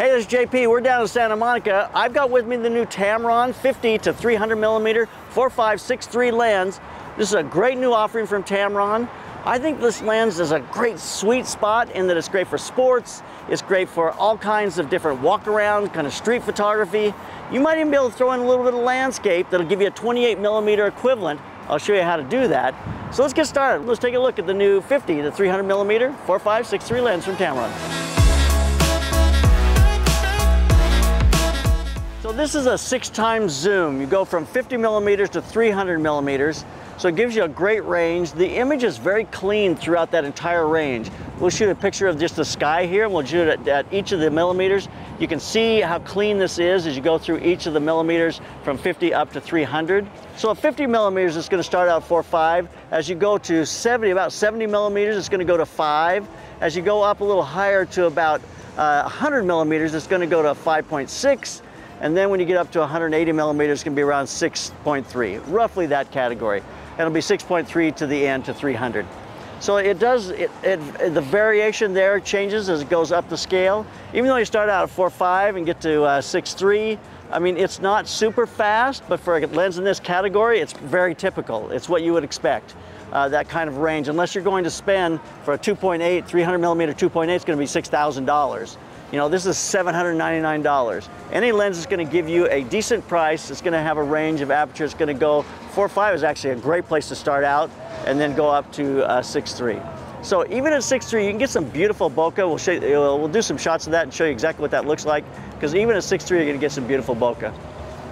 Hey, this is JP. We're down in Santa Monica. I've got with me the new Tamron 50-300mm 4.5-6.3 lens. This is a great new offering from Tamron. I think this lens is a great sweet spot in that it's great for sports. It's great for all kinds of different walk-around, kind of street photography. You might even be able to throw in a little bit of landscape that'll give you a 28mm equivalent. I'll show you how to do that. So let's get started. Let's take a look at the new 50-300mm 4.5-6.3 lens from Tamron. So this is a 6x zoom. You go from 50mm to 300mm. So it gives you a great range. The image is very clean throughout that entire range. We'll shoot a picture of just the sky here, and we'll shoot it at each of the millimeters. You can see how clean this is as you go through each of the millimeters from 50 up to 300. So at 50mm, it's going to start out 4.5. As you go to 70, about 70mm, it's going to go to 5. As you go up a little higher to about 100mm, it's going to go to 5.6. And then when you get up to 180mm, it's going to be around 6.3, roughly that category. And it'll be 6.3 to the end to 300. So it does, the variation there changes as it goes up the scale. Even though you start out at 4.5 and get to 6.3, I mean, it's not super fast, but for a lens in this category, it's very typical. It's what you would expect, that kind of range. Unless you're going to spend for a 2.8, 300mm 2.8, it's going to be $6,000. You know, this is $799. Any lens is going to give you a decent price. It's going to have a range of aperture. It's going to go 4.5 is actually a great place to start out, and then go up to 6.3. So even at 6.3, you can get some beautiful bokeh. We'll show you, we'll do some shots of that and show you exactly what that looks like. Because even at 6.3, you're going to get some beautiful bokeh.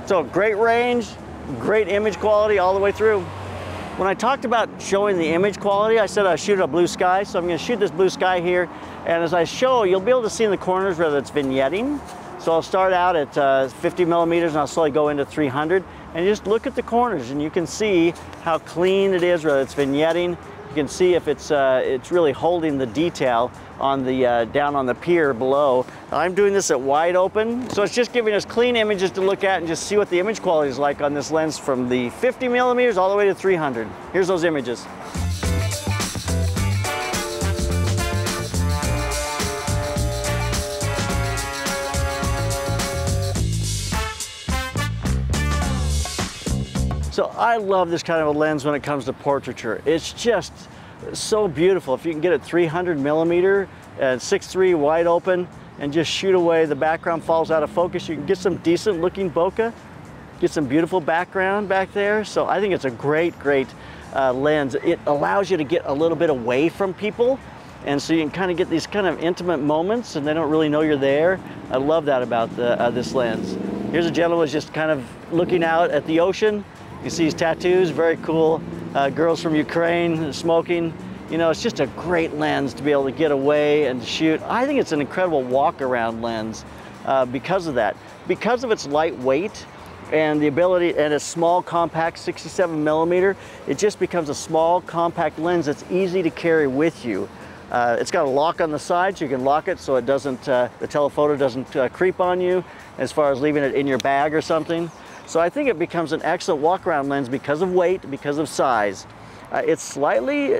So great range, great image quality all the way through. When I talked about showing the image quality, I said I shoot a blue sky, so I'm going to shoot this blue sky here, and as I show, you'll be able to see in the corners whether it's vignetting. So I'll start out at 50mm and I'll slowly go into 300, and you just look at the corners and you can see how clean it is, whether it's vignetting. You can see if it's really holding the detail on the down on the pier below. I'm doing this at wide open, so it's just giving us clean images to look at and just see what the image quality is like on this lens from the 50mm all the way to 300. Here's those images. So I love this kind of a lens when it comes to portraiture. It's just so beautiful. If you can get it 300mm and 6.3 wide open and just shoot away, the background falls out of focus, you can get some decent looking bokeh, get some beautiful background back there. So I think it's a great lens. It allows you to get a little bit away from people, and so you can kind of get these kind of intimate moments and they don't really know you're there. I love that about this lens. Here's a gentleman who's just kind of looking out at the ocean. You see his tattoos, very cool. Girls from Ukraine smoking. You know, it's just a great lens to be able to get away and shoot. I think it's an incredible walk-around lens because of that. Because of its lightweight and the ability, and its small, compact 67mm, it just becomes a small, compact lens that's easy to carry with you. It's got a lock on the side, so you can lock it so it doesn't, the telephoto doesn't creep on you as far as leaving it in your bag or something. So I think it becomes an excellent walk-around lens because of weight, because of size. It's slightly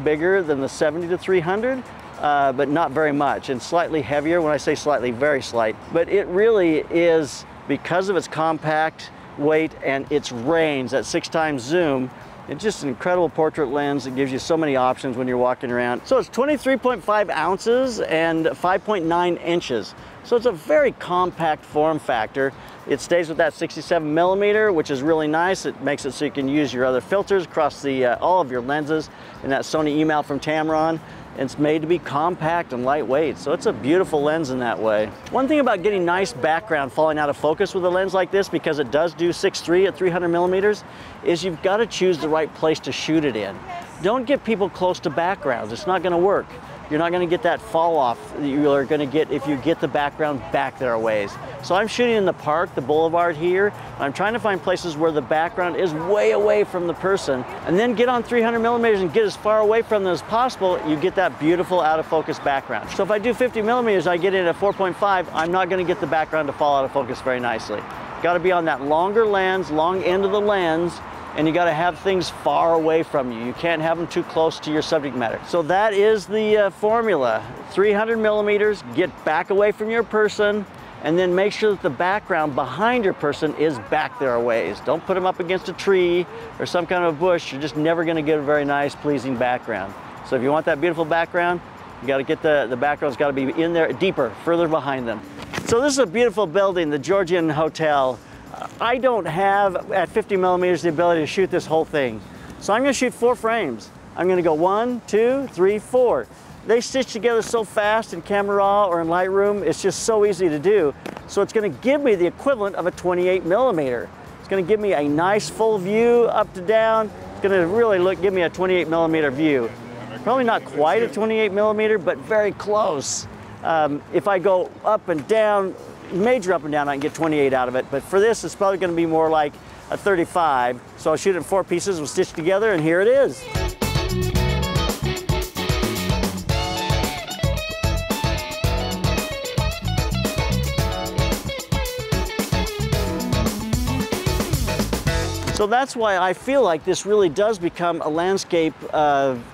bigger than the 70-300, but not very much, and slightly heavier. When I say slightly, very slight. But it really is, because of its compact weight and its range, that 6x zoom, it's just an incredible portrait lens. It gives you so many options when you're walking around. So it's 23.5 ounces and 5.9 inches. So it's a very compact form factor. It stays with that 67mm, which is really nice. It makes it so you can use your other filters across all of your lenses in that Sony E-mount from Tamron. It's made to be compact and lightweight, so it's a beautiful lens in that way. One thing about getting nice background falling out of focus with a lens like this, because it does do 6.3 at 300mm, is you've got to choose the right place to shoot it in. Don't get people close to backgrounds. It's not going to work. You're not going to get that fall off that you are going to get if you get the background back there a ways. So I'm shooting in the park, the boulevard here. I'm trying to find places where the background is way away from the person, and then get on 300mm and get as far away from them as possible. You get that beautiful out of focus background. So if I do 50mm, I get in at 4.5, I'm not going to get the background to fall out of focus very nicely. Got to be on that longer lens, long end of the lens, and you got to have things far away from you. You can't have them too close to your subject matter. So that is the formula. 300 millimeters, get back away from your person, and then make sure that the background behind your person is back there a ways. Don't put them up against a tree or some kind of a bush. You're just never going to get a very nice, pleasing background. So if you want that beautiful background, you got to get the background's got to be in there, deeper, further behind them. So this is a beautiful building, the Georgian Hotel. I don't have, at 50 millimeters, the ability to shoot this whole thing. So I'm going to shoot 4 frames. I'm going to go 1, 2, 3, 4. They stitch together so fast in Camera Raw or in Lightroom, it's just so easy to do. So it's going to give me the equivalent of a 28 millimeter. It's going to give me a nice full view up to down. It's going to really give me a 28 millimeter view. Probably not quite a 28 millimeter, but very close. If I go up and down, major up and down, I can get 28 out of it. But for this, it's probably going to be more like a 35. So I'll shoot it in 4 pieces, we'll stitch together, and here it is. So that's why I feel like this really does become a landscape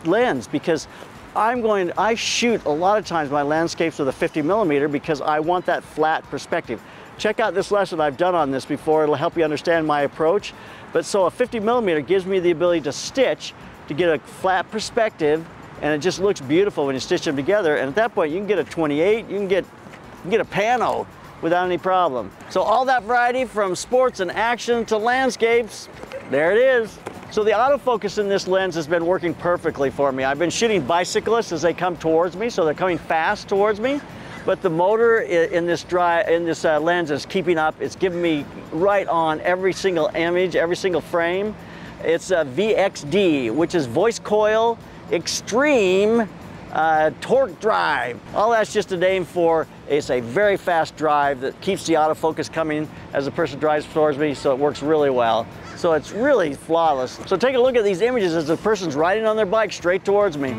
lens, because I shoot a lot of times my landscapes with a 50 millimeter because I want that flat perspective. Check out this lesson I've done on this before. It'll help you understand my approach. But so a 50 millimeter gives me the ability to stitch, to get a flat perspective, and it just looks beautiful when you stitch them together. And at that point, you can get a 28, you can get a pano without any problem. So all that variety from sports and action to landscapes, there it is. So the autofocus in this lens has been working perfectly for me. I've been shooting bicyclists as they come towards me, so they're coming fast towards me. But the motor in this lens is keeping up. It's giving me right on every single image, every single frame. It's a VXD, which is Voice-coil Extreme Torque Drive. All that's just a name for it's a very fast drive that keeps the autofocus coming as the person drives towards me, so it works really well. So it's really flawless. So take a look at these images as the person's riding on their bike straight towards me.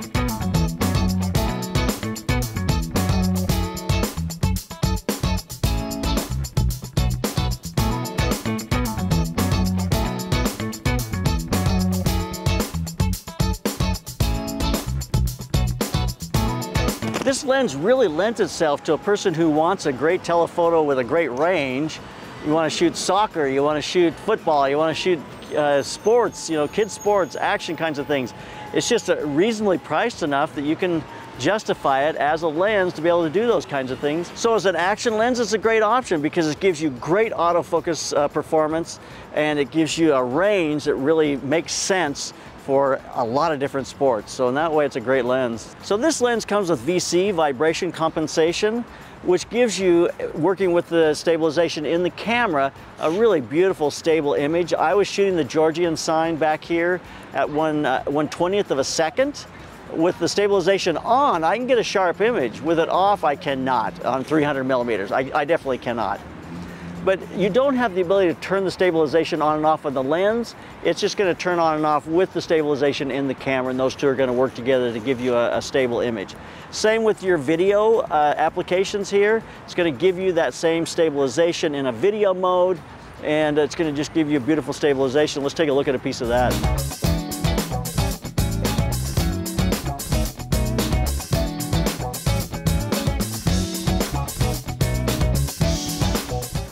This lens really lends itself to a person who wants a great telephoto with a great range. You want to shoot soccer, you want to shoot football, you want to shoot sports, kids sports, action kinds of things. It's just reasonably priced enough that you can justify it as a lens to be able to do those kinds of things. So as an action lens, it's a great option because it gives you great autofocus performance, and it gives you a range that really makes sense for a lot of different sports. So in that way, it's a great lens. So this lens comes with VC, vibration compensation, which gives you, working with the stabilization in the camera, a really beautiful, stable image. I was shooting the Georgian sign back here at 1/20th of a second. With the stabilization on, I can get a sharp image. With it off, I cannot on 300 millimeters. I definitely cannot. But you don't have the ability to turn the stabilization on and off on the lens. It's just going to turn on and off with the stabilization in the camera, and those two are going to work together to give you a stable image. Same with your video applications here. It's going to give you that same stabilization in a video mode, and it's going to just give you a beautiful stabilization. Let's take a look at a piece of that.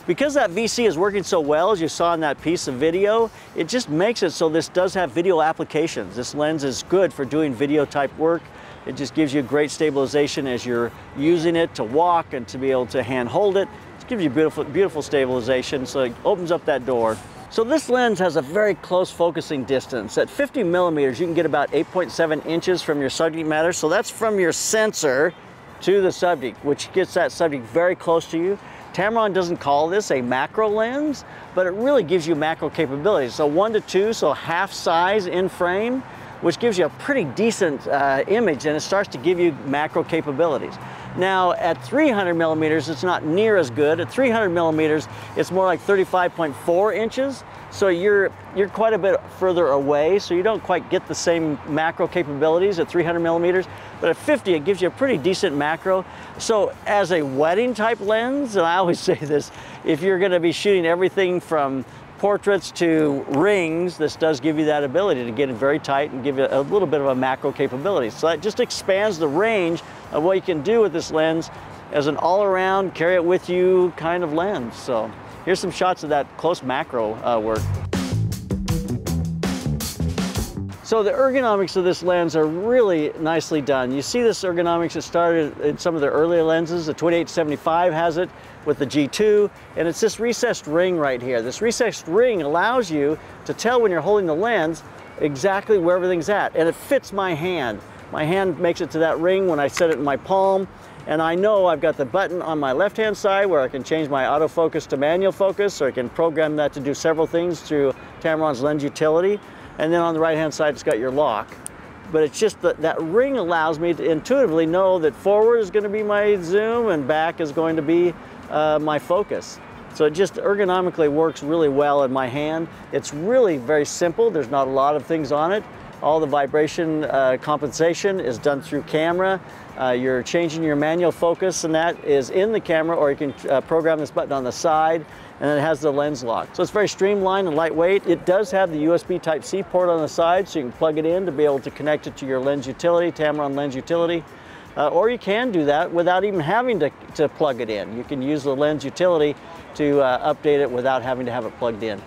Because that VC is working so well, as you saw in that piece of video, it just makes it so this does have video applications. This lens is good for doing video type work. It just gives you great stabilization as you're using it to walk and to be able to hand hold it. It gives you beautiful, beautiful stabilization, so it opens up that door. So this lens has a very close focusing distance. At 50 millimeters, you can get about 8.7 inches from your subject matter. So that's from your sensor to the subject, which gets that subject very close to you. Tamron doesn't call this a macro lens, but it really gives you macro capabilities. So 1 to 2, so half size in frame, which gives you a pretty decent image, and it starts to give you macro capabilities. Now at 300 millimeters, it's not near as good. At 300 millimeters, it's more like 35.4 inches. So you're quite a bit further away, so you don't quite get the same macro capabilities at 300 millimeters. But at 50, it gives you a pretty decent macro. So as a wedding type lens, and I always say this, if you're going to be shooting everything from portraits to rings, this does give you that ability to get it very tight and give you a little bit of a macro capability. So that just expands the range of what you can do with this lens as an all-around, carry it with you kind of lens. So here's some shots of that close macro work. So the ergonomics of this lens are really nicely done. You see this ergonomics that started in some of the earlier lenses. The 28-75 has it with the G2, and it's this recessed ring right here. This recessed ring allows you to tell when you're holding the lens exactly where everything's at, and it fits my hand. My hand makes it to that ring when I set it in my palm, and I know I've got the button on my left-hand side where I can change my autofocus to manual focus, or I can program that to do several things through Tamron's lens utility. And then on the right-hand side, it's got your lock. But it's just that ring allows me to intuitively know that forward is going to be my zoom and back is going to be my focus. So it just ergonomically works really well in my hand. It's really very simple. There's not a lot of things on it. All the vibration compensation is done through camera. You're changing your manual focus, and that is in the camera, or you can program this button on the side, and then it has the lens lock. So it's very streamlined and lightweight. It does have the USB Type-C port on the side, so you can plug it in to be able to connect it to your lens utility, Tamron lens utility. Or you can do that without even having to plug it in. You can use the lens utility to update it without having to have it plugged in.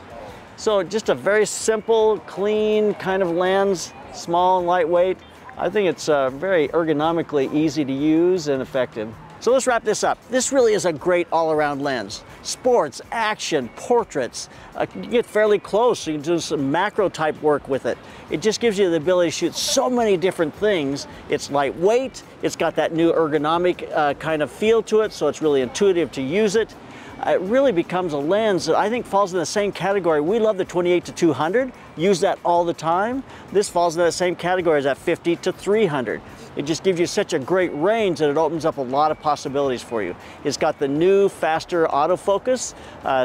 So just a very simple, clean kind of lens, small and lightweight. I think it's very ergonomically easy to use and effective. So let's wrap this up. This really is a great all-around lens. Sports, action, portraits. You get fairly close, so you can do some macro type work with it. It just gives you the ability to shoot so many different things. It's lightweight, it's got that new ergonomic kind of feel to it, so it's really intuitive to use it. It really becomes a lens that I think falls in the same category. We love the 28-200, use that all the time. This falls in that same category as that 50-300. It just gives you such a great range that it opens up a lot of possibilities for you. It's got the new, faster autofocus,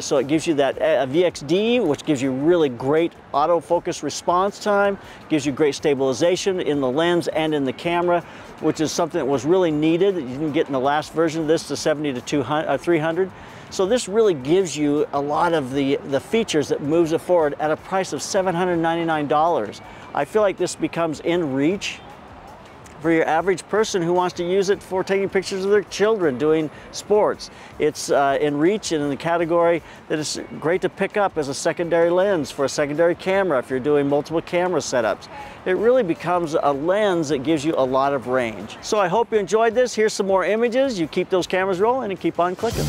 so it gives you that VXD, which gives you really great autofocus response time, gives you great stabilization in the lens and in the camera, which is something that was really needed that you didn't get in the last version of this, the 70-300. So this really gives you a lot of the features that moves it forward at a price of $799. I feel like this becomes in reach for your average person who wants to use it for taking pictures of their children doing sports. It's in reach and in the category that is great to pick up as a secondary lens for a secondary camera if you're doing multiple camera setups. It really becomes a lens that gives you a lot of range. So I hope you enjoyed this. Here's some more images. You keep those cameras rolling and keep on clicking.